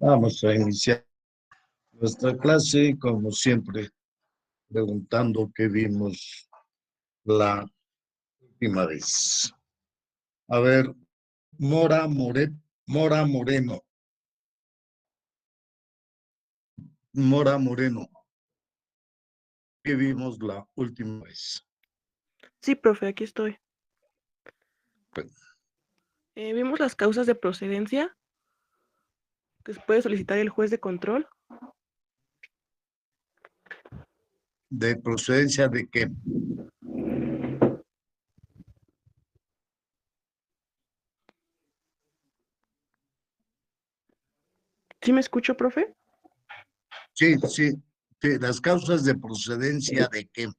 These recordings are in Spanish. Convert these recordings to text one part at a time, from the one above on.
Vamos a iniciar nuestra clase, como siempre, preguntando qué vimos la última vez. A ver, Mora Moreno, Mora Moreno, ¿qué vimos la última vez? Sí, profe, aquí estoy. Pues, Vimos las causas de procedencia que se puede solicitar el juez de control. ¿de procedencia de qué? ¿Sí me escucho, profe? Sí, sí, sí, las causas de procedencia de qué.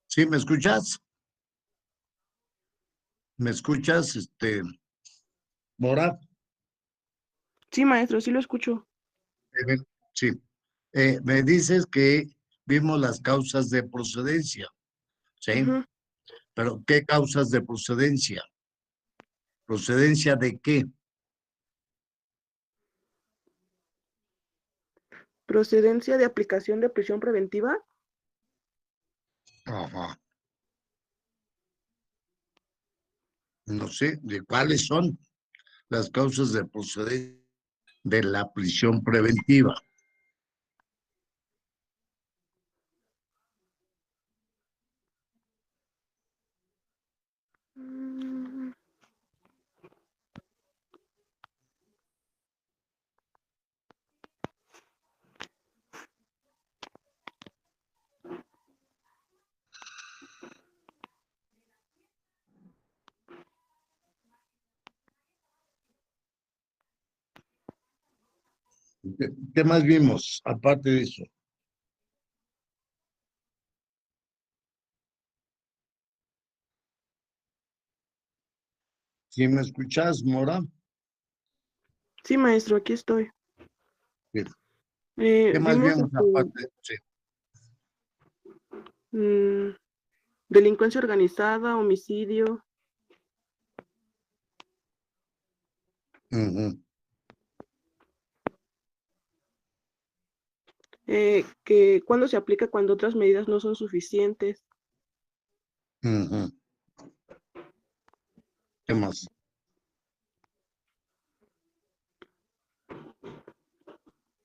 ¿Sí me escuchas? ¿Me escuchas, Mora? Sí, maestro, sí lo escucho. Sí. Me dices que vimos las causas de procedencia, ¿sí? Ujú. Pero ¿qué causas de procedencia? ¿Procedencia de qué? Procedencia de aplicación de prisión preventiva. Ajá. No sé, ¿de cuáles son las causas de procedencia de la prisión preventiva? Mm, ¿Qué más vimos aparte de eso? ¿Sí me escuchas, Mora? Sí, maestro, aquí estoy. Bien. ¿Qué más Vimos vimos aparte? Sí. mm, delincuencia organizada, homicidio, Ujú, que cuando se aplica cuando otras medidas no son suficientes. ujú. ¿Qué más?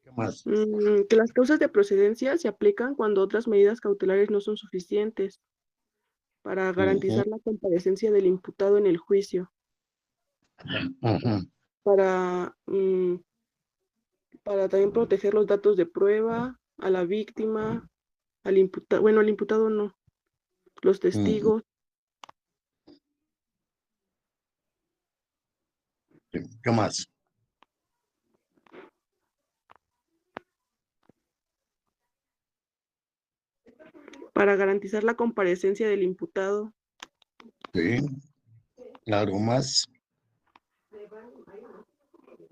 ¿Qué más? Que las causas de procedencia se aplican cuando otras medidas cautelares no son suficientes para Ujú, garantizar la comparecencia del imputado en el juicio, ujú, para, para también proteger los datos de prueba, a la víctima, al imputado, bueno, al imputado no, los ujú. testigos, ¿Qué más? para garantizar la comparecencia del imputado. Sí, algo más.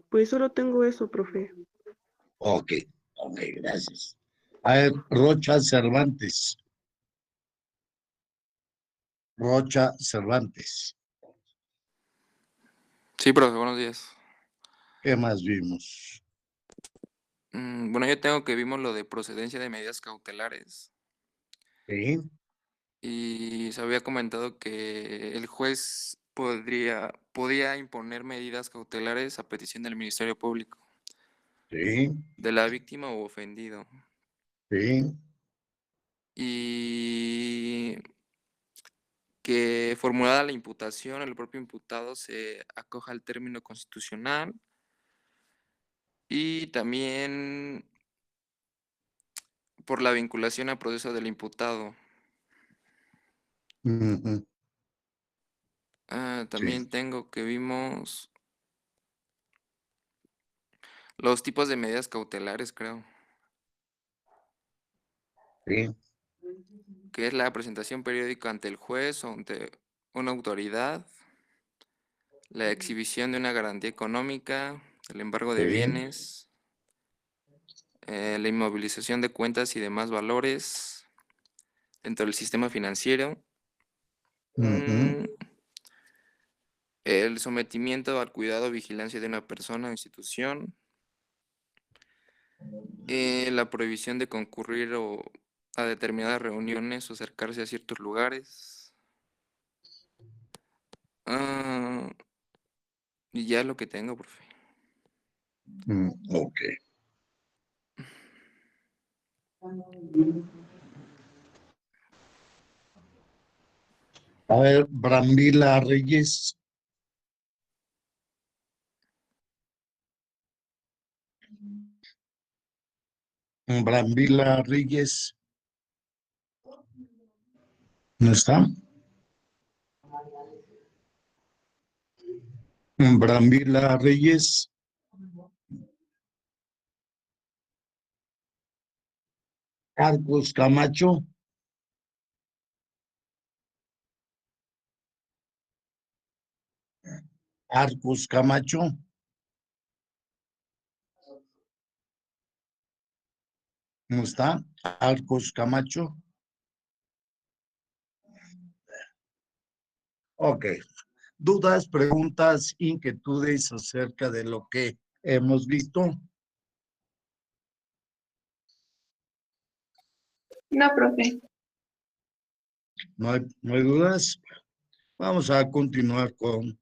Pues solo tengo eso, profe. Ok, ok, gracias. A ver, Rocha Cervantes. Rocha Cervantes. Sí, profe, buenos días. ¿Qué más vimos? Bueno, yo tengo que vimos lo de procedencia de medidas cautelares Sí, y se había comentado que el juez podía imponer medidas cautelares a petición del Ministerio Público, sí, de la víctima o ofendido. sí. Y que formulada la imputación, el propio imputado se acoja al término constitucional y también por la vinculación a proceso del imputado. Ujú, sí, También tengo que vimos los tipos de medidas cautelares, creo, sí. que es la presentación periódica ante el juez o ante una autoridad, la exhibición de una garantía económica, el embargo de Sí. bienes, la inmovilización de cuentas y demás valores dentro del sistema financiero, Ujú, mm, el sometimiento al cuidado o vigilancia de una persona o institución, la prohibición de concurrir a determinadas reuniones o acercarse a ciertos lugares. Y ya lo que tengo, profe. Ok. A ver, Brambila Reyes. Brambila Reyes. ¿No está? Brambila Reyes. Arcos Camacho. Arcos Camacho. ¿No está? Arcos Camacho. Ok. ¿Dudas, preguntas, inquietudes acerca de lo que hemos visto? No, profe. No hay dudas. Vamos a continuar con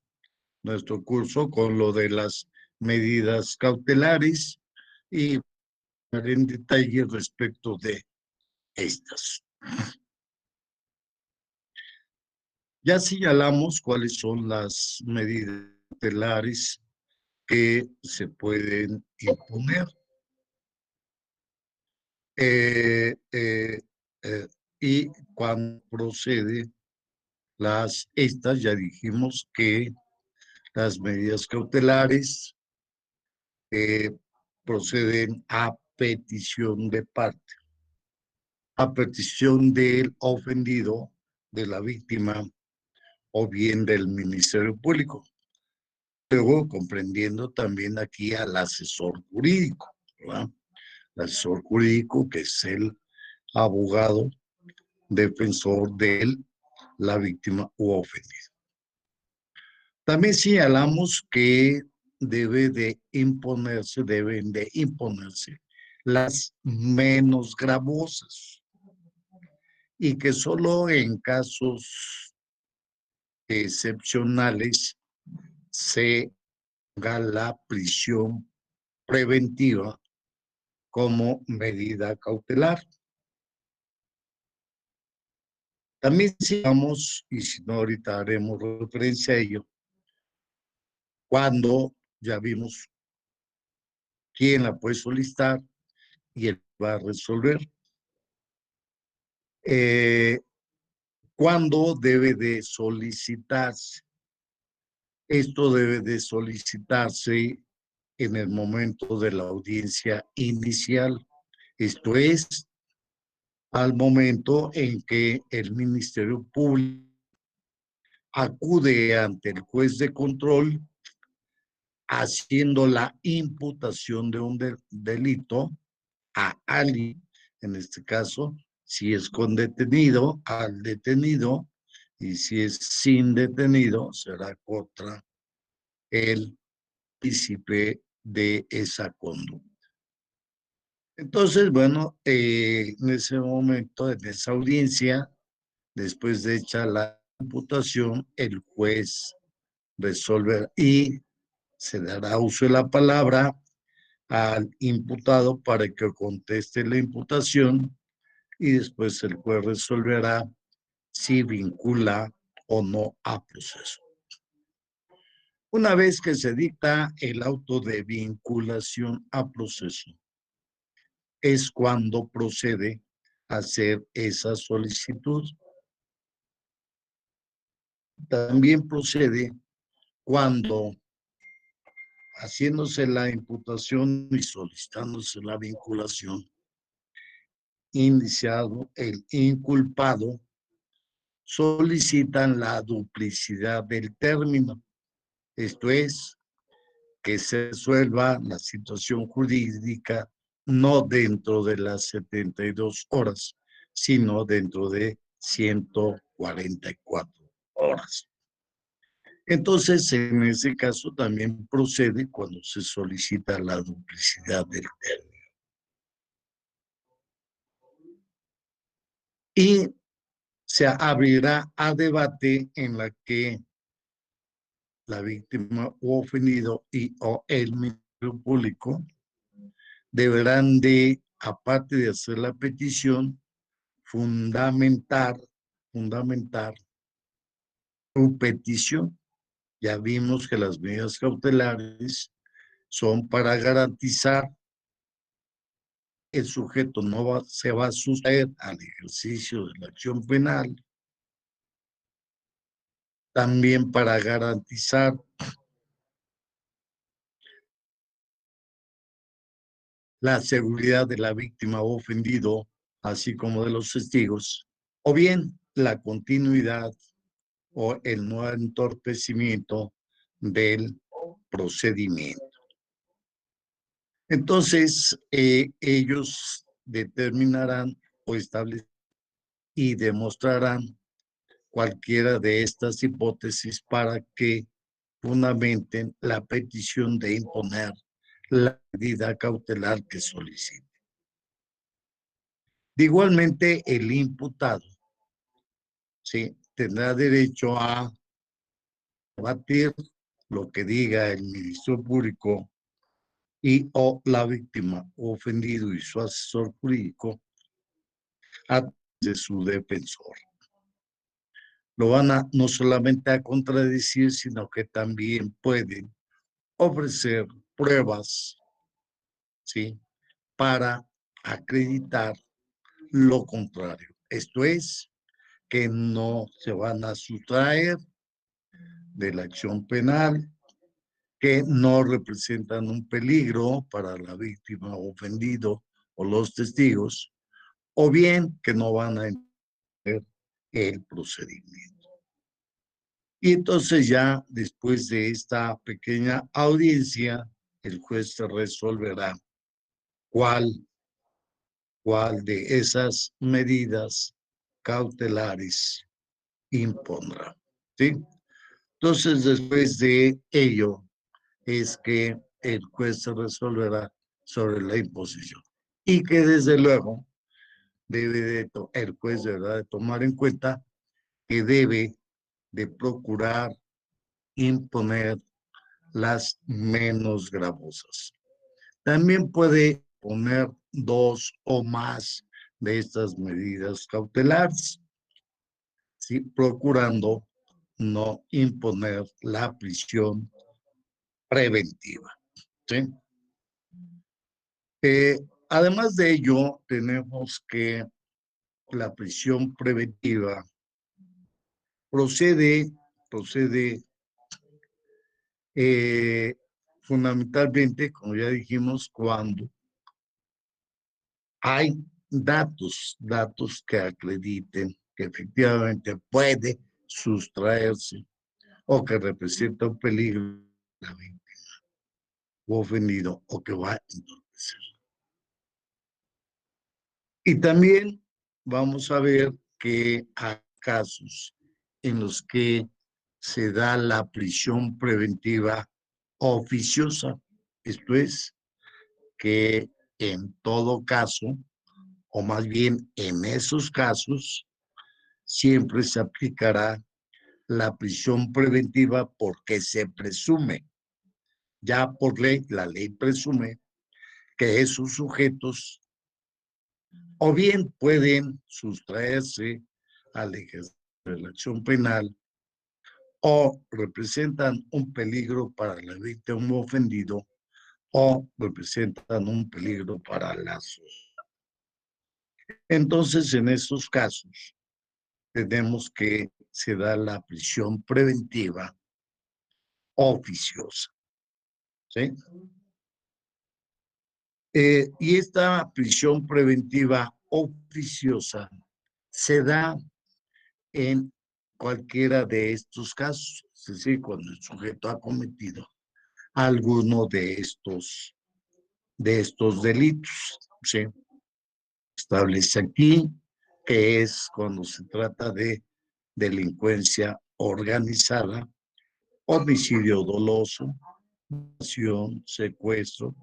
nuestro curso, con lo de las medidas cautelares y ver en detalle respecto de estas. Ya señalamos cuáles son las medidas cautelares que se pueden imponer. Y cuando procede estas ya dijimos que las medidas cautelares proceden a petición de parte, a petición del ofendido, de la víctima o bien del Ministerio Público. Luego comprendiendo también aquí al asesor jurídico, ¿verdad? El asesor jurídico que es el abogado defensor de la víctima u ofendido. También señalamos que deben de imponerse las menos gravosas y que solo en casos excepcionales se haga la prisión preventiva como medida cautelar. También sigamos, y si no ahorita haremos referencia a ello, cuando ya vimos quién la puede solicitar y él va a resolver. ¿Cuándo debe de solicitarse? Esto debe de solicitarse en el momento de la audiencia inicial. Esto es, al momento en que el Ministerio Público acude ante el juez de control haciendo la imputación de un delito a alguien, en este caso, si es con detenido, al detenido, y si es sin detenido, será contra el partícipe de esa conducta. Entonces, bueno, en ese momento, en esa audiencia, después de hecha la imputación, el juez resolverá y se dará uso de la palabra al imputado para que conteste la imputación y después el juez resolverá si vincula o no a proceso. Una vez que se dicta el auto de vinculación a proceso, es cuando procede a hacer esa solicitud. También procede cuando, haciéndose la imputación y solicitándose la vinculación, iniciado el inculpado, solicitan la duplicidad del término. Esto es, que se resuelva la situación jurídica no dentro de las 72 horas, sino dentro de 144 horas. Entonces, en ese caso también procede cuando se solicita la duplicidad del término. Y se abrirá a debate en la que la víctima u ofendido y o el Ministerio Público deberán de, aparte de hacer la petición, fundamentar su petición. Ya vimos que las medidas cautelares son para garantizar el sujeto se va a sustraer al ejercicio de la acción penal, también para garantizar la seguridad de la víctima o ofendido, así como de los testigos, o bien la continuidad o el no entorpecimiento del procedimiento. Entonces, ellos determinarán o establecerán y demostrarán cualquiera de estas hipótesis para que fundamenten la petición de imponer la medida cautelar que solicite. Igualmente, el imputado, ¿sí?, tendrá derecho a debatir lo que diga el Ministerio Público y o la víctima ofendido y su asesor jurídico a través de su defensor. Lo van a no solamente a contradecir, sino que también pueden ofrecer pruebas, ¿sí?, para acreditar lo contrario. Esto es, que no se van a sustraer de la acción penal, que no representan un peligro para la víctima ofendido o los testigos, o bien que no van a entender el procedimiento. Y entonces ya después de esta pequeña audiencia, el juez resolverá cuál de esas medidas cautelares impondrá, ¿sí? Entonces, después de ello, es que el juez resolverá sobre la imposición. Y que desde luego el juez deberá de tomar en cuenta que debe de procurar imponer las menos gravosas. También puede poner dos o más de estas medidas cautelares, ¿sí?, procurando no imponer la prisión preventiva, ¿sí? Además de ello, tenemos que la prisión preventiva procede fundamentalmente, como ya dijimos, cuando hay datos que acrediten que efectivamente puede sustraerse o que representa un peligro a la víctima o ofendido o que va a entorpecer. Y también vamos a ver que hay casos en los que se da la prisión preventiva oficiosa. Esto es, que en todo caso, o más bien en esos casos, siempre se aplicará la prisión preventiva porque se presume, ya por ley, la ley presume que esos sujetos o bien pueden sustraerse al ejercicio de la acción penal o representan un peligro para la víctima ofendido o representan un peligro para la sociedad. Entonces, en estos casos, tenemos que se da la prisión preventiva oficiosa, ¿sí? Y esta prisión preventiva oficiosa se da en cualquiera de estos casos, es decir, cuando el sujeto ha cometido alguno de estos delitos, ¿sí? Establece aquí que es cuando se trata de delincuencia organizada homicidio doloso, violación, secuestro,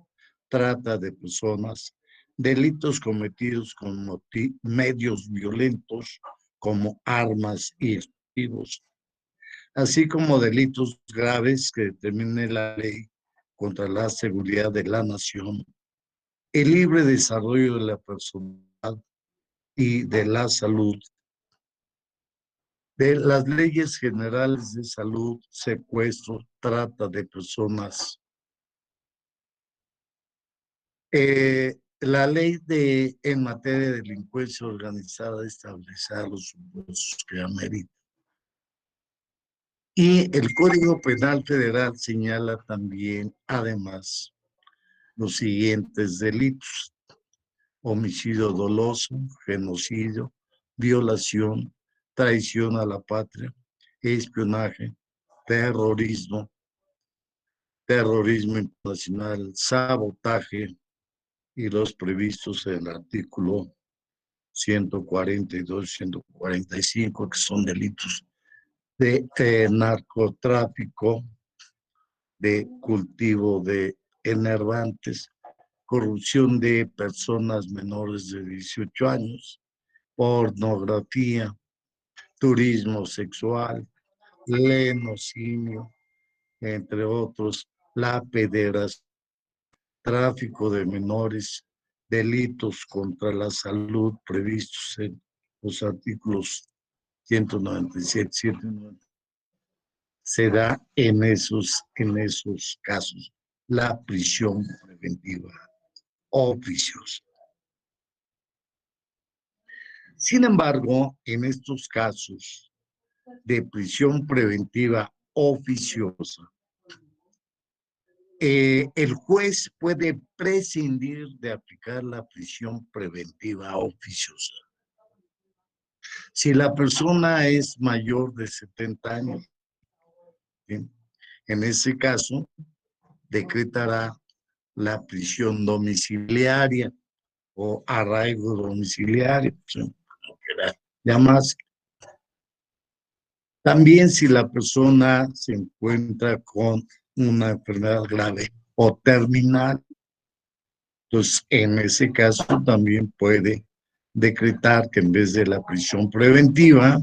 trata de personas, delitos cometidos con medios violentos como armas y explosivos, así como delitos graves que determine la ley contra la seguridad de la nación, el libre desarrollo de la personalidad y de la salud, de las leyes generales de salud, secuestro, trata de personas. La ley en materia de delincuencia organizada establecerá los supuestos que amerita. Y el Código Penal Federal señala también, además, los siguientes delitos: homicidio doloso, genocidio, violación, traición a la patria, espionaje, terrorismo, terrorismo internacional, sabotaje y los previstos en el artículo 142, 145, que son delitos de narcotráfico, de cultivo de enervantes, corrupción de personas menores de 18 años, pornografía, turismo sexual, lenocinio, entre otros, la pederastia, tráfico de menores, delitos contra la salud previstos en los artículos 197, 190. Se da en esos casos la prisión preventiva oficiosa. Sin embargo, en estos casos de prisión preventiva oficiosa, el juez puede prescindir de aplicar la prisión preventiva oficiosa. Si la persona es mayor de 70 años, ¿sí?, en ese caso, decretará la prisión domiciliaria o arraigo domiciliario, ¿sí?, ya más. También si la persona se encuentra con una enfermedad grave o terminal, entonces en ese caso también puede decretar que en vez de la prisión preventiva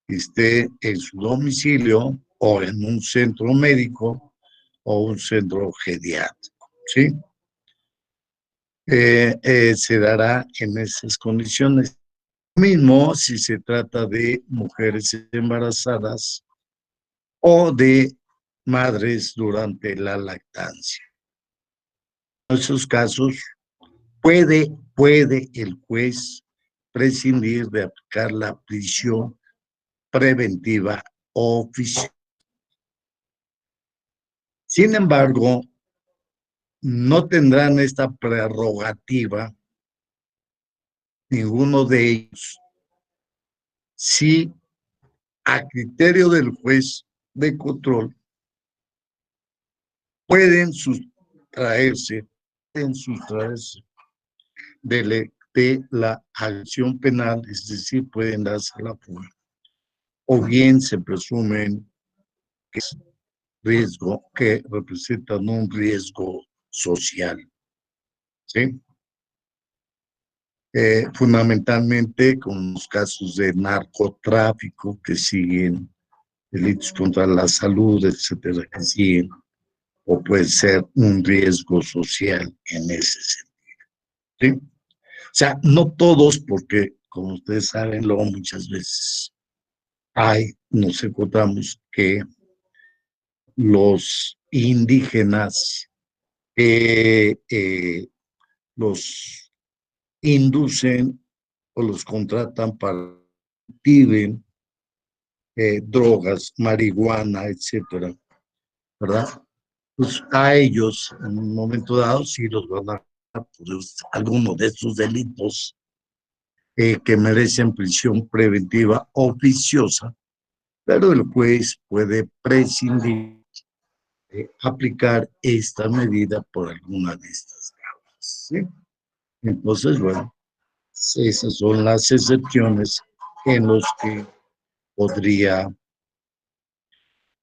esté en su domicilio o en un centro médico o un centro geriátrico, ¿sí? Se dará en esas condiciones. Mismo si se trata de mujeres embarazadas o de madres durante la lactancia. En esos casos puede el juez prescindir de aplicar la prisión preventiva oficiosa. Sin embargo, no tendrán esta prerrogativa ninguno de ellos si a criterio del juez de control pueden sustraerse de la acción penal, es decir, pueden darse la fuga, o bien se presumen que es riesgo, que representan un riesgo social, ¿sí? Fundamentalmente con los casos de narcotráfico que siguen, delitos contra la salud, etcétera, que siguen, o puede ser un riesgo social en ese sentido, ¿sí? O sea, no todos, porque como ustedes saben, luego muchas veces nos encontramos que los indígenas los inducen o los contratan para que cultiven drogas, marihuana, etcétera, ¿verdad? Pues a ellos, en un momento dado, sí los van a por alguno de estos delitos que merecen prisión preventiva oficiosa, pero el juez puede prescindir de aplicar esta medida por alguna de estas causas, ¿sí? Entonces, bueno, esas son las excepciones en las que podría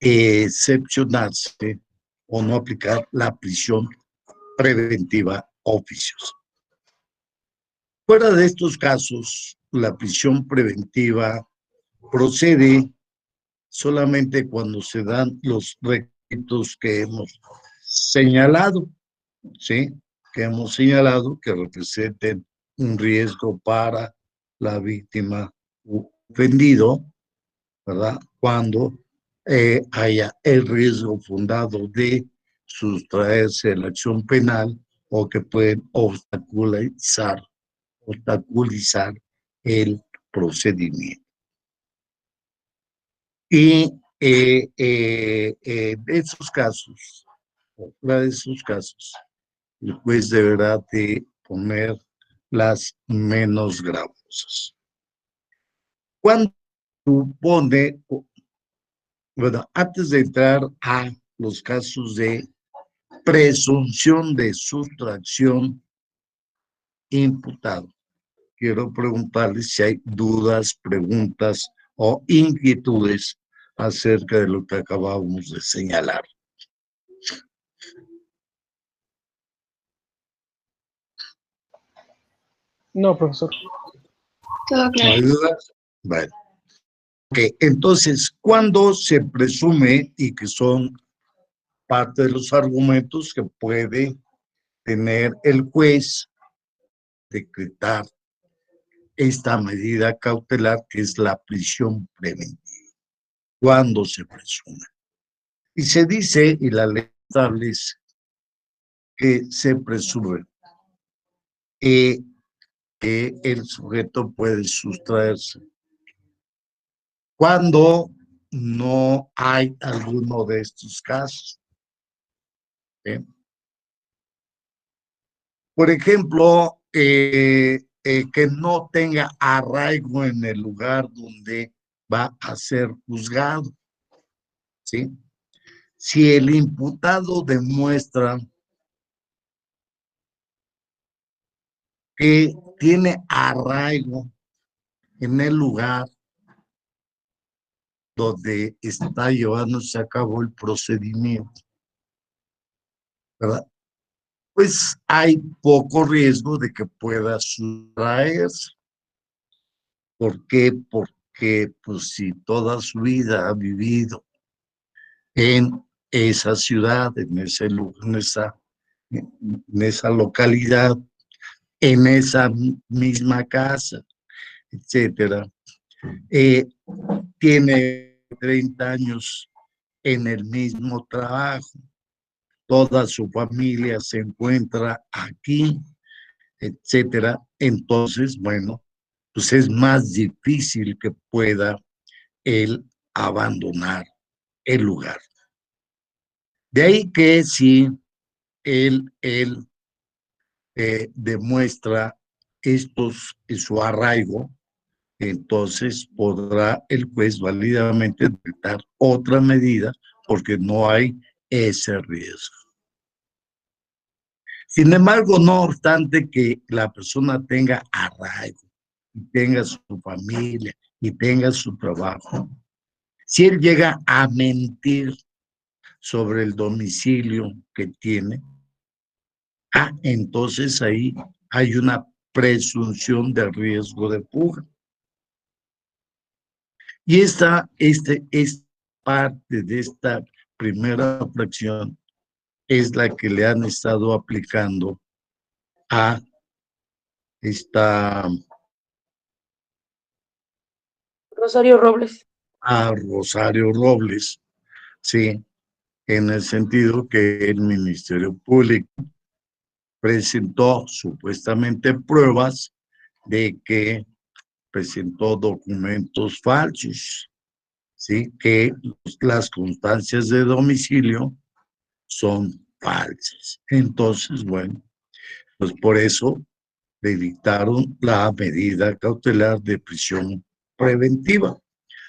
excepcionarse o no aplicar la prisión preventiva oficiosa. Fuera de estos casos, la prisión preventiva procede solamente cuando se dan los requisitos que hemos señalado, ¿sí? Que hemos señalado que representen un riesgo para la víctima ofendido, ¿verdad? Cuando haya el riesgo fundado de sustraerse de la acción penal o que pueden obstaculizar el procedimiento. Y de esos casos, fuera de esos casos, el juez deberá de poner las menos gravosas. Cuando supone, bueno, antes de entrar a los casos de presunción de sustracción imputado, quiero preguntarles si hay dudas, preguntas o inquietudes acerca de lo que acabamos de señalar. No, profesor. Todo ¿No claro. hay dudas? Bueno. Okay. Entonces, ¿cuándo se presume y que son parte de los argumentos que puede tener el juez decretar esta medida cautelar que es la prisión preventiva? ¿Cuándo se presume? Y se dice, y la ley establece, que se presume que el sujeto puede sustraerse cuando no hay alguno de estos casos. ¿Sí? Por ejemplo, que no tenga arraigo en el lugar donde va a ser juzgado. ¿Sí? Si el imputado demuestra que tiene arraigo en el lugar donde está llevándose a cabo el procedimiento, ¿verdad? Pues hay poco riesgo de que pueda sustraerse. ¿Por qué? Porque pues si toda su vida ha vivido en esa ciudad, en esa localidad, en esa misma casa, etcétera, tiene 30 años en el mismo trabajo, toda su familia se encuentra aquí, etcétera, entonces, bueno, pues es más difícil que pueda él abandonar el lugar. De ahí que si él demuestra su arraigo, entonces podrá el juez válidamente dictar otra medida porque no hay ese riesgo. Sin embargo, no obstante que la persona tenga arraigo, y tenga su familia y tenga su trabajo, si él llega a mentir sobre el domicilio que tiene, entonces ahí hay una presunción de riesgo de fuga. Y esta parte de esta primera fracción es la que le han estado aplicando a Rosario Robles. a Rosario Robles, sí, en el sentido que el Ministerio Público presentó supuestamente pruebas de que presentó documentos falsos, ¿sí? Que las constancias de domicilio son falsas. Entonces, bueno, pues por eso le dictaron la medida cautelar de prisión preventiva,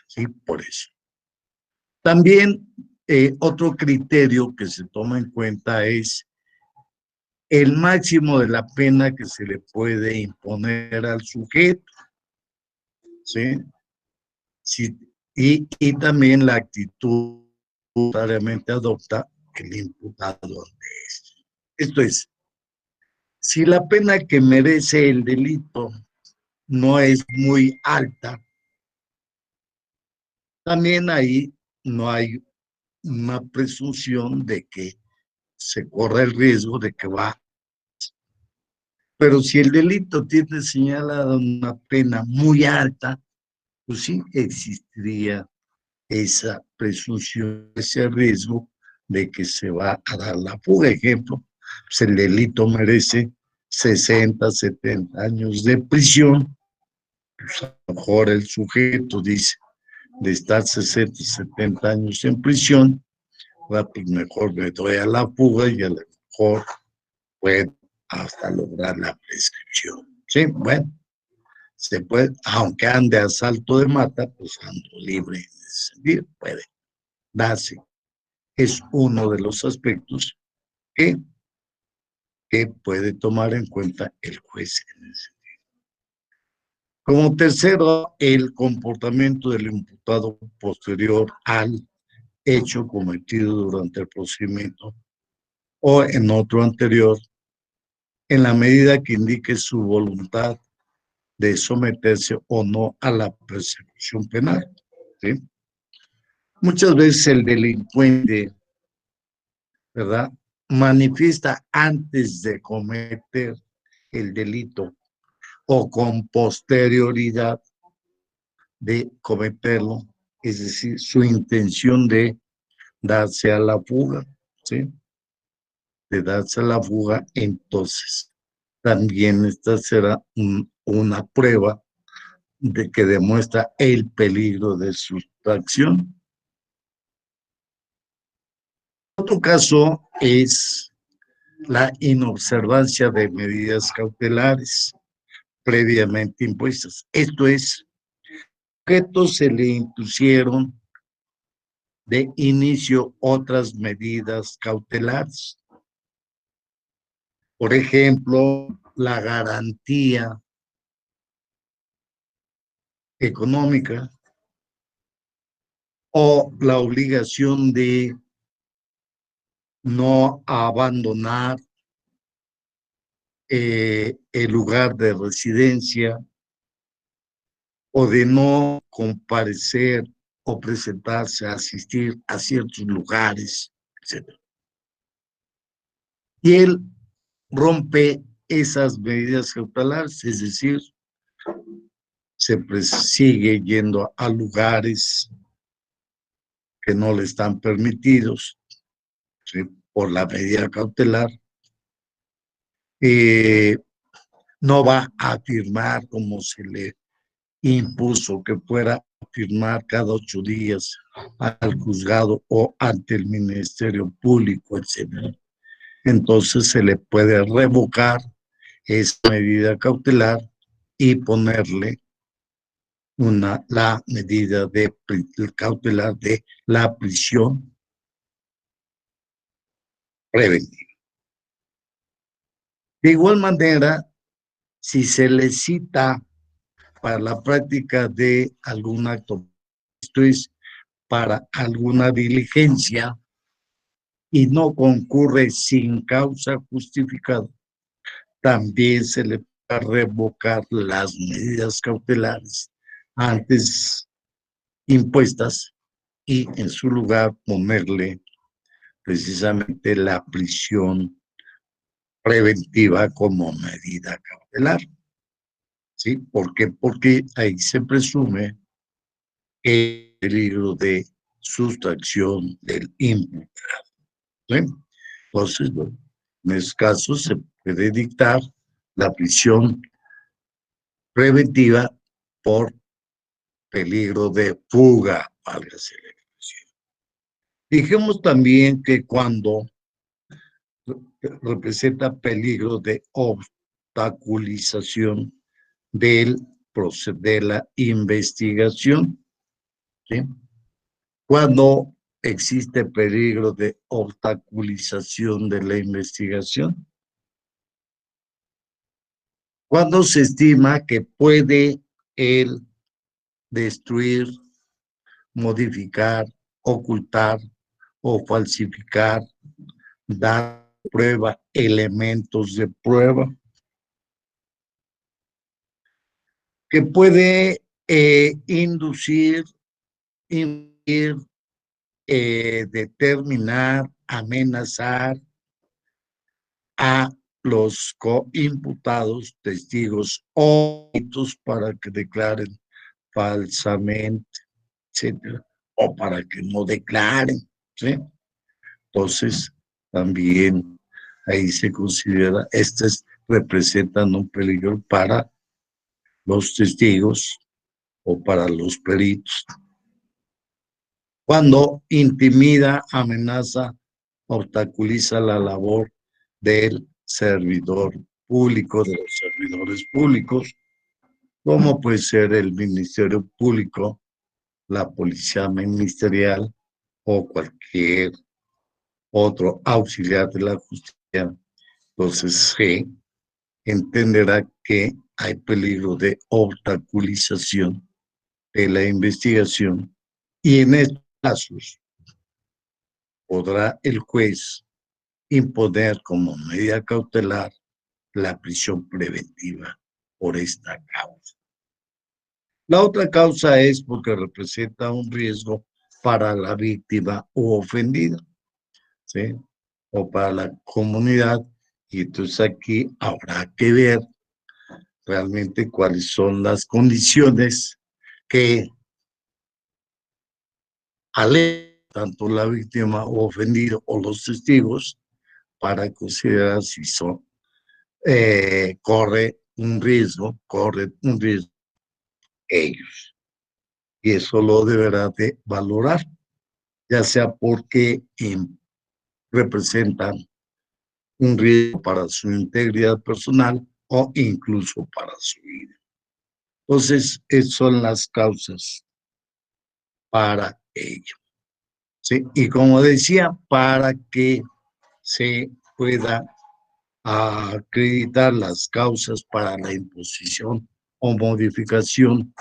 ¿sí? Por eso. También otro criterio que se toma en cuenta es el máximo de la pena que se le puede imponer al sujeto, ¿sí? Sí, y también la actitud voluntariamente adopta el imputado ante esto. Esto es, si la pena que merece el delito no es muy alta, también ahí no hay una presunción de que se corre el riesgo de que va. Pero si el delito tiene señalada una pena muy alta, pues sí existiría esa presunción, ese riesgo de que se va a dar la fuga. Ejemplo, pues el delito merece 60, 70 años de prisión, pues a lo mejor el sujeto dice de estar 60, 70 años en prisión, pues mejor me doy a la fuga y a lo mejor puedo hasta lograr la prescripción. Sí, bueno, se puede, aunque ande a salto de mata, pues ando libre en ese sentido, puede darse. Es uno de los aspectos que puede tomar en cuenta el juez en ese sentido. Como tercero, el comportamiento del imputado posterior al hecho cometido durante el procedimiento o en otro anterior, en la medida que indique su voluntad de someterse o no a la persecución penal. ¿Sí? Muchas veces el delincuente, ¿verdad?, manifiesta antes de cometer el delito o con posterioridad de cometerlo, es decir, su intención de darse a la fuga, ¿sí? De darse a la fuga, entonces también esta será una prueba de que demuestra el peligro de sustracción. Otro caso es la inobservancia de medidas cautelares previamente impuestas. Esto es, objetos se le impusieron de inicio otras medidas cautelares. Por ejemplo, la garantía económica o la obligación de no abandonar el lugar de residencia o de no comparecer o presentarse, asistir a ciertos lugares, etc. Y él rompe esas medidas cautelares, es decir, se sigue yendo a lugares que no le están permitidos, ¿sí?, por la medida cautelar. No va a firmar como se le impuso que fuera a firmar cada 8 días al juzgado o ante el Ministerio Público, etc. Entonces se le puede revocar esa medida cautelar y ponerle la medida cautelar de la prisión preventiva. De igual manera, si se le cita para la práctica de algún acto, esto es, para alguna diligencia, y no concurre sin causa justificada, también se le va a revocar las medidas cautelares antes impuestas y en su lugar ponerle precisamente la prisión preventiva como medida cautelar. ¿Sí? ¿Por qué? Porque ahí se presume el peligro de sustracción del imputado. ¿Sí? Entonces, bueno, en esos casos se puede dictar la prisión preventiva por peligro de fuga, válgase la expresión. Dijimos también que cuando representa peligro de obstaculización del proceso de la investigación, ¿sí? Cuando existe peligro de obstaculización de la investigación, cuando se estima que puede él destruir, modificar, ocultar o falsificar, dar prueba, elementos de prueba, que puede inducir, determinar, amenazar a los coimputados, testigos o peritos para que declaren falsamente, etcétera, o para que no declaren, ¿sí? Entonces, también ahí se considera, estas representan un peligro para los testigos o para los peritos. Cuando intimida, amenaza, obstaculiza la labor del servidor público, de los servidores públicos, como puede ser el Ministerio Público, la Policía Ministerial o cualquier otro auxiliar de la justicia. Entonces se entenderá que hay peligro de obstaculización de la investigación y en estos casos podrá el juez imponer como medida cautelar la prisión preventiva por esta causa. La otra causa es porque representa un riesgo para la víctima o ofendida, ¿sí? O para la comunidad, y entonces aquí habrá que ver realmente cuáles son las condiciones que alegan tanto la víctima o ofendido o los testigos para considerar si son, corren un riesgo ellos. Y eso lo deberá de valorar, ya sea porque representan un riesgo para su integridad personal o incluso para su vida. Entonces, esas son las causas para ello, ¿sí? Y como decía, para que se pueda acreditar las causas para la imposición o modificación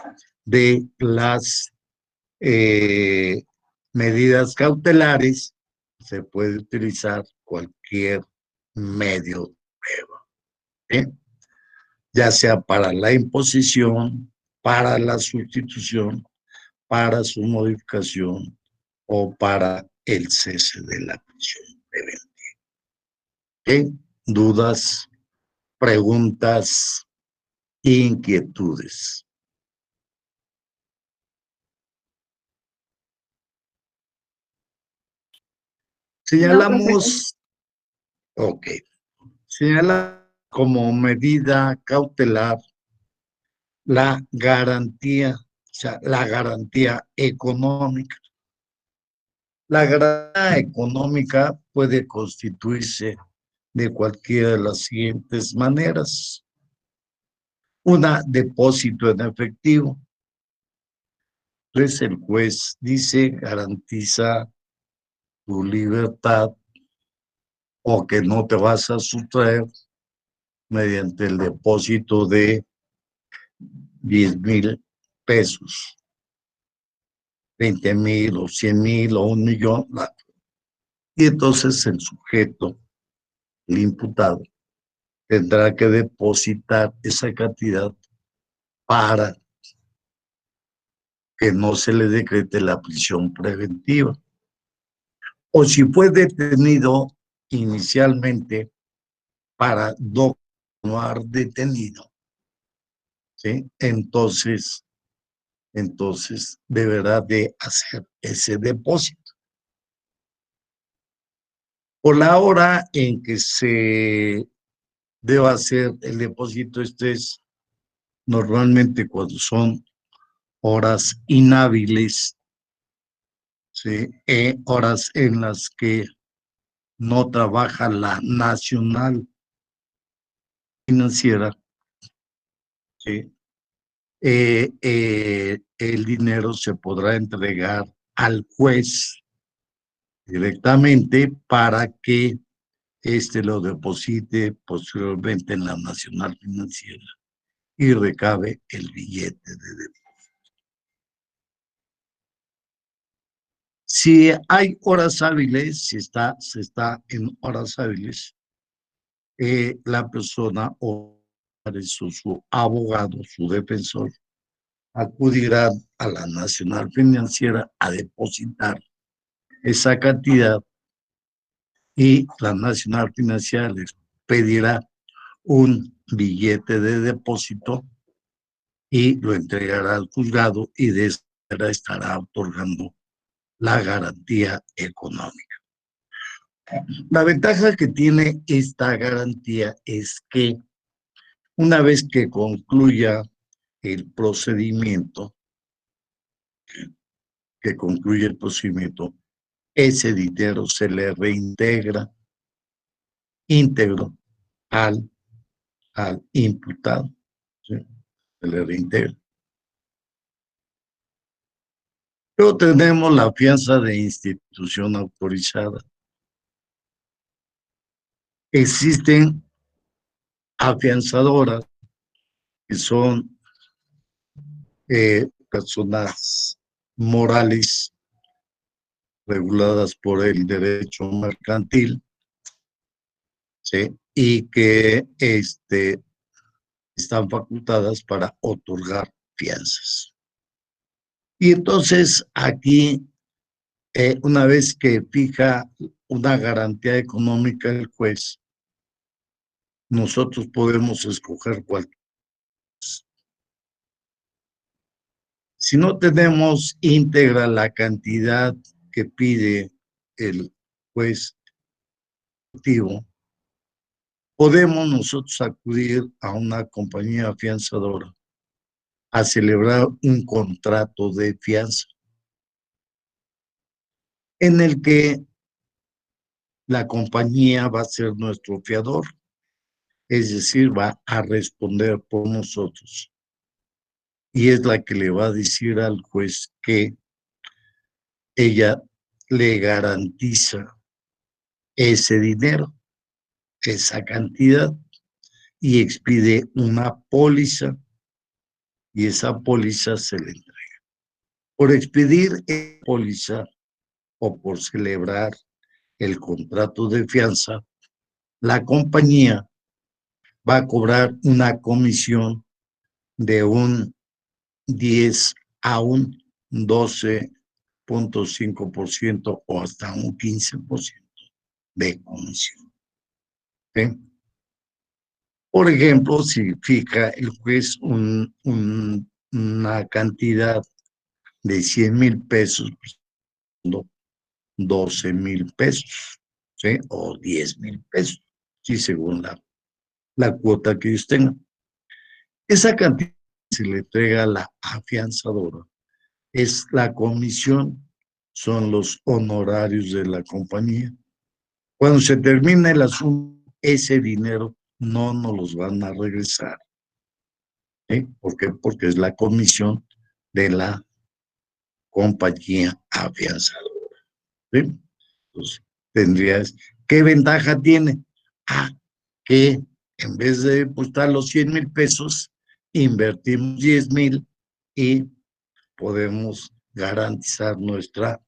de las medidas cautelares, se puede utilizar cualquier medio de prueba, ¿sí? Ya sea para la imposición, para la sustitución, para su modificación o para el cese de la prisión preventiva. ¿Qué dudas, preguntas, inquietudes? Señalamos, ok, señala como medida cautelar la garantía, o sea, la garantía económica. La garantía económica puede constituirse de cualquiera de las siguientes maneras. Una, depósito en efectivo. Entonces el juez dice, garantiza tu libertad o que no te vas a sustraer mediante el depósito de 10,000 pesos, 20,000 o 100,000 o 1,000,000. Y entonces el sujeto, el imputado, tendrá que depositar esa cantidad para que no se le decrete la prisión preventiva. O si fue detenido inicialmente, para no continuar detenido, ¿sí? Entonces deberá de hacer ese depósito. Por la hora en que se deba hacer el depósito, es normalmente cuando son horas inhábiles, ¿sí? Horas en las que no trabaja la nacional financiera, ¿sí? El dinero se podrá entregar al juez directamente para que éste lo deposite posteriormente en la nacional financiera y recabe el billete de depósito. Si hay horas hábiles, se está en horas hábiles, la persona o su abogado, su defensor, acudirá a la Nacional Financiera a depositar esa cantidad y la Nacional Financiera les pedirá un billete de depósito y lo entregará al juzgado y de esta manera estará otorgando la garantía económica. La ventaja que tiene esta garantía es que una vez que concluya el procedimiento, ese dinero se le reintegra íntegro al imputado, ¿sí? Se le reintegra. Luego tenemos la fianza de institución autorizada. Existen afianzadoras que son personas morales reguladas por el derecho mercantil, ¿sí? Y que están facultadas para otorgar fianzas. Y entonces aquí, una vez que fija una garantía económica el juez, nosotros podemos escoger cuál. Si no tenemos íntegra la cantidad que pide el juez ejecutivo, podemos nosotros acudir a una compañía afianzadora a celebrar un contrato de fianza en el que la compañía va a ser nuestro fiador, es decir, va a responder por nosotros. Y es la que le va a decir al juez que ella le garantiza ese dinero, esa cantidad, y expide una póliza, y esa póliza se le entrega. Por expedir esa póliza o por celebrar el contrato de fianza, la compañía va a cobrar una comisión de un 10 a un 12.5% o hasta un 15% de comisión. ¿Sí? Por ejemplo, si fija el juez una cantidad de 100,000 pesos, 12,000 pesos, ¿sí? O 10,000 pesos, ¿sí? Según la cuota que ellos tengan. Esa cantidad se le entrega a la afianzadora. Es la comisión, son los honorarios de la compañía. Cuando se termina el asunto, ese dinero no nos los van a regresar. ¿Sí? ¿Por qué? Porque es la comisión de la compañía afianzadora. ¿Sí? Entonces, ¿qué ventaja tiene? Que en vez de depositar los 100,000 pesos, invertimos 10,000 y podemos garantizar nuestra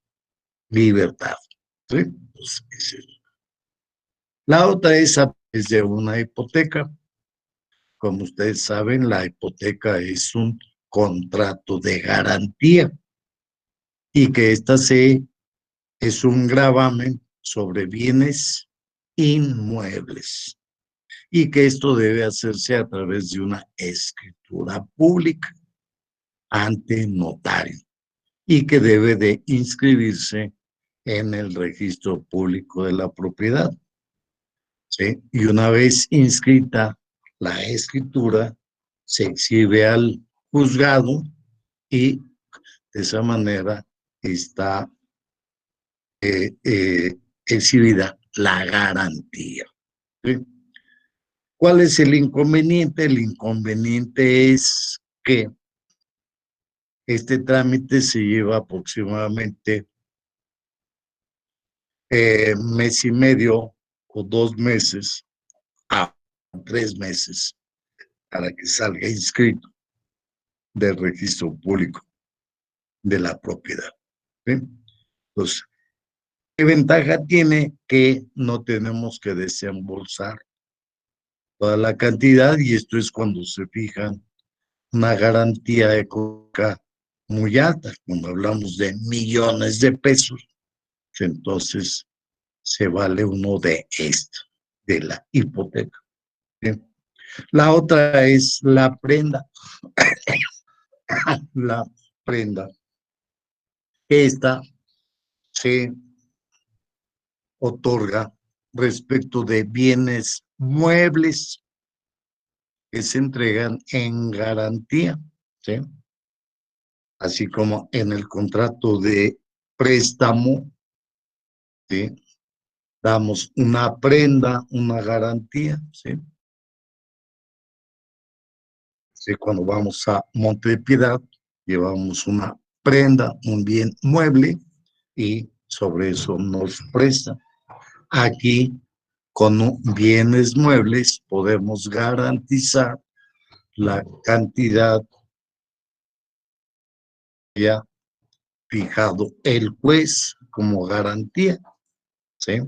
libertad. ¿Sí? Entonces, la otra es a través de una hipoteca. Como ustedes saben, la hipoteca es un contrato de garantía y que es un gravamen sobre bienes inmuebles y que esto debe hacerse a través de una escritura pública ante notario y que debe de inscribirse en el registro público de la propiedad. ¿Sí? Y una vez inscrita la escritura, se exhibe al juzgado y de esa manera está exhibida la garantía. ¿Sí? ¿Cuál es el inconveniente? El inconveniente es que este trámite se lleva aproximadamente mes y medio o 2 meses a 3 meses para que salga inscrito del registro público de la propiedad. ¿Sí? Pues, ¿qué ventaja tiene? Que no tenemos que desembolsar toda la cantidad y esto es cuando se fijan una garantía económica muy alta, cuando hablamos de millones de pesos, entonces se vale uno de esto, de la hipoteca. ¿Sí? La otra es la prenda. La prenda. Esta se otorga respecto de bienes muebles que se entregan en garantía, ¿sí? Así como en el contrato de préstamo, ¿sí? Damos una prenda, una garantía, ¿sí? Sí, cuando vamos a Monte de Piedad, llevamos una prenda, un bien mueble, y sobre eso nos presta. Aquí, con bienes muebles, podemos garantizar la cantidad ya fijado el juez como garantía, ¿sí?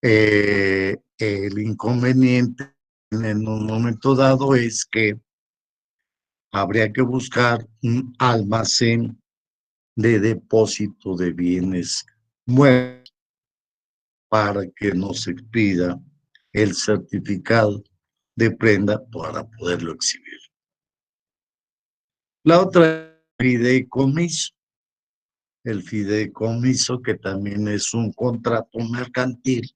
El inconveniente en un momento dado es que habría que buscar un almacén de depósito de bienes muebles para que no se expida el certificado de prenda para poderlo exhibir. La otra es el fideicomiso. El fideicomiso, que también es un contrato mercantil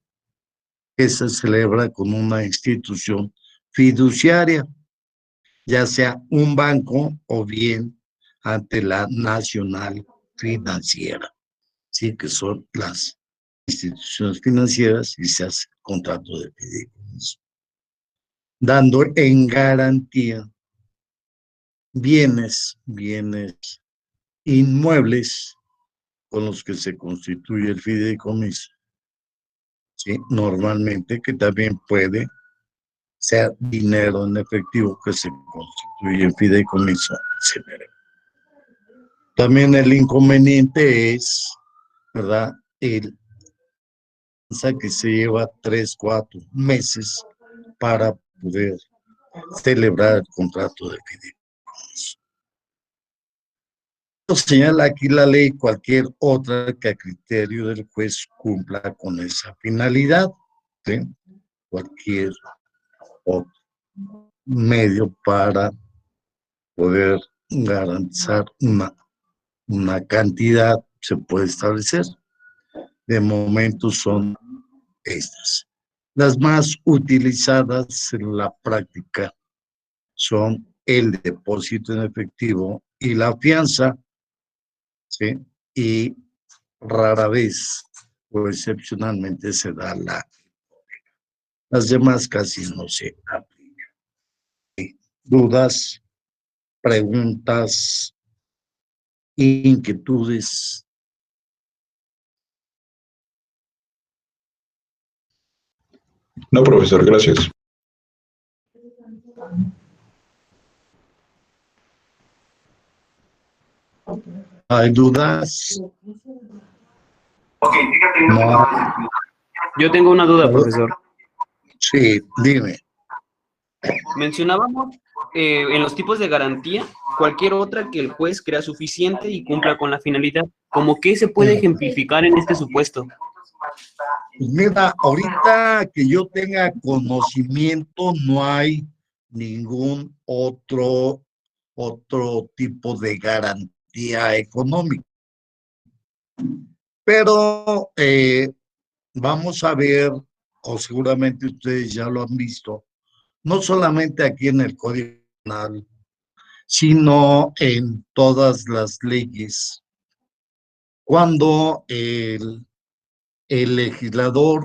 que se celebra con una institución fiduciaria, ya sea un banco o bien ante la Nacional Financiera, sí, que son las instituciones financieras y se hace contrato de fideicomiso, dando en garantía bienes inmuebles con los que se constituye el fideicomiso, ¿sí? Normalmente que también puede ser dinero en efectivo que se constituye en fideicomiso. También el inconveniente es, ¿verdad? El que se lleva 3, 4 meses para poder celebrar el contrato de fideicomiso. Señala aquí la ley cualquier otra que a criterio del juez cumpla con esa finalidad, ¿sí? Cualquier otro medio para poder garantizar una cantidad se puede establecer. De momento son estas. Las más utilizadas en la práctica son el depósito en efectivo y la fianza, ¿sí? Y rara vez o excepcionalmente se da las demás casi no se aplican. ¿Dudas, preguntas, inquietudes? No, profesor, gracias. ¿Hay dudas? No. Yo tengo una duda, profesor. Sí, dime. Mencionábamos en los tipos de garantía cualquier otra que el juez crea suficiente y cumpla con la finalidad. ¿Cómo qué se puede ejemplificar en este supuesto? Pues mira, ahorita que yo tenga conocimiento, no hay ningún otro tipo de garantía económica. Pero vamos a ver, o seguramente ustedes ya lo han visto, no solamente aquí en el Código Penal, sino en todas las leyes, cuando el legislador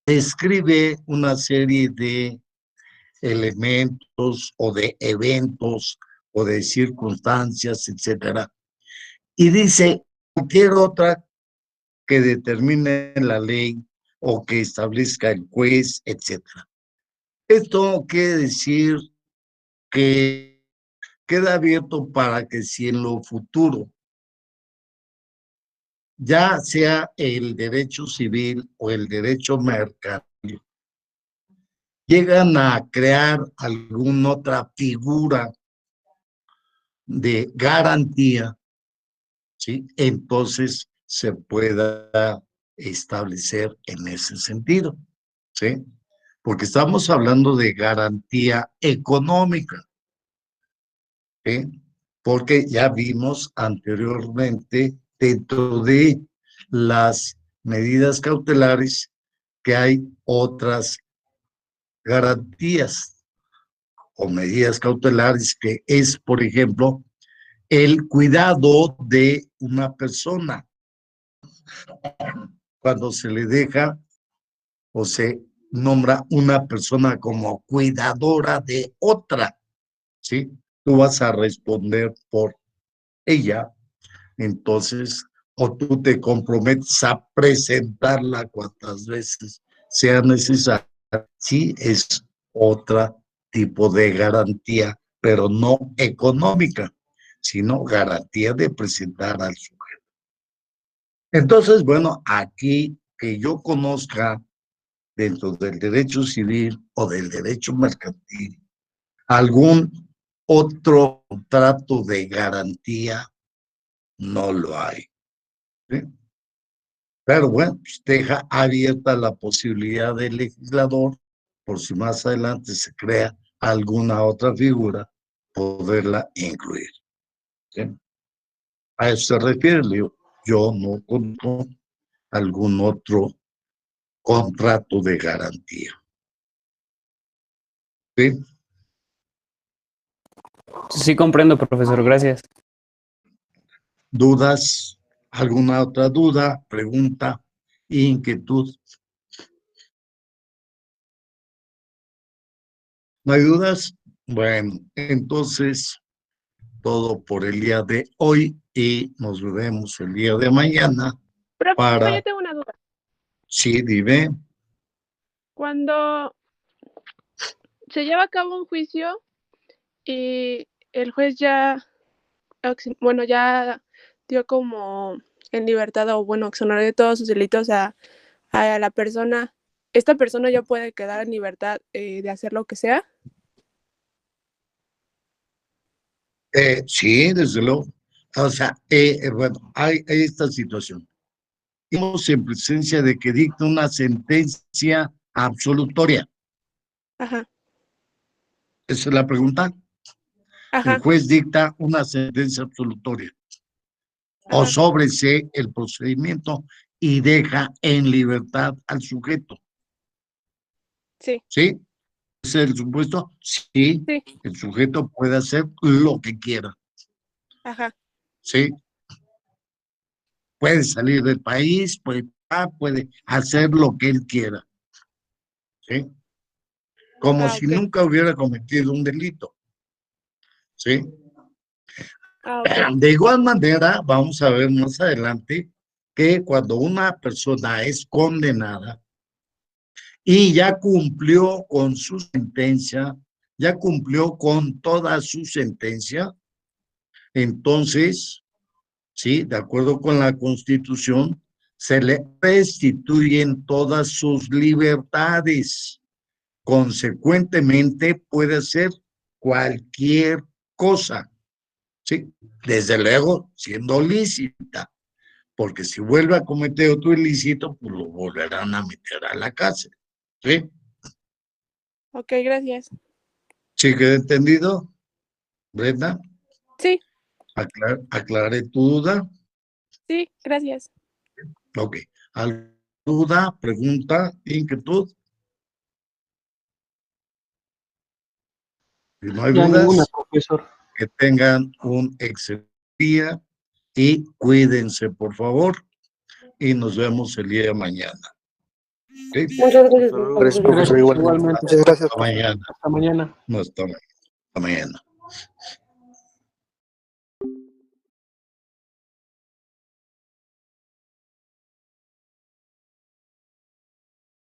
describe una serie de elementos o de eventos o de circunstancias, etcétera, y dice cualquier otra que determine la ley o que establezca el juez, etcétera. Esto quiere decir que queda abierto para que si en lo futuro ya sea el derecho civil o el derecho mercantil, llegan a crear alguna otra figura de garantía, ¿sí? Entonces se pueda establecer en ese sentido, ¿sí? Porque estamos hablando de garantía económica, ¿sí? Porque ya vimos anteriormente dentro de las medidas cautelares que hay otras garantías o medidas cautelares que es, por ejemplo, el cuidado de una persona cuando se le deja o se nombra una persona como cuidadora de otra, ¿sí? Tú vas a responder por ella, entonces, o tú te comprometes a presentarla cuantas veces sea necesario, sí, es otro tipo de garantía, pero no económica, sino garantía de presentar al sujeto. Entonces, bueno, aquí que yo conozca dentro del derecho civil o del derecho mercantil algún otro contrato de garantía, no lo hay, ¿sí? Pero bueno, pues deja abierta la posibilidad del legislador, por si más adelante se crea alguna otra figura, poderla incluir, ¿sí? A eso se refiere, yo no conozco algún otro contrato de garantía, ¿sí? Sí, comprendo, profesor, gracias. ¿Dudas? ¿Alguna otra duda, pregunta, inquietud? ¿No hay dudas? Bueno, entonces todo por el día de hoy y nos vemos el día de mañana Profe, yo para, tengo una duda. sí, dime, Cuando se lleva a cabo un juicio y el juez ya, bueno, ya dio como en libertad o bueno, exoneró de todos sus delitos a la persona, ¿esta persona ya puede quedar en libertad de hacer lo que sea? sí, desde luego, o sea, bueno, hay esta situación. Estamos en presencia de que dicta una sentencia absolutoria. Ajá, Esa es la pregunta. El ajá, juez dicta una sentencia absolutoria o ajá, sobresee el procedimiento y deja en libertad al sujeto. sí, ¿Sí? ¿Es el supuesto? Sí, sí, el sujeto puede hacer lo que quiera. ajá, ¿Sí? Puede salir del país, puede hacer lo que él quiera. ¿Sí? Como si ok, nunca hubiera cometido un delito. ¿Sí? ok, De igual manera, vamos a ver más adelante que cuando una persona es condenada y ya cumplió con su sentencia, ya cumplió con toda su sentencia, entonces, sí, de acuerdo con la Constitución, se le restituyen todas sus libertades. Consecuentemente, puede hacer cualquier cosa, ¿sí? Desde luego, siendo lícita, porque si vuelve a cometer otro ilícito, pues lo volverán a meter a la cárcel, ¿sí? ok, gracias. ¿Sí quedó entendido, Brenda? Sí, Aclaré tu duda. sí, gracias. Ok. ¿Alguna duda, pregunta, inquietud? Si no hay Ya ninguna, dudas, profesor. que tengan un excelente día y cuídense, por favor, y nos vemos el día de mañana. ¿Ok? Muchas gracias, Hasta luego. profesor. Gracias, Igualmente. igualmente. Muchas gracias, Hasta profe. mañana. Hasta mañana. No, hasta mañana.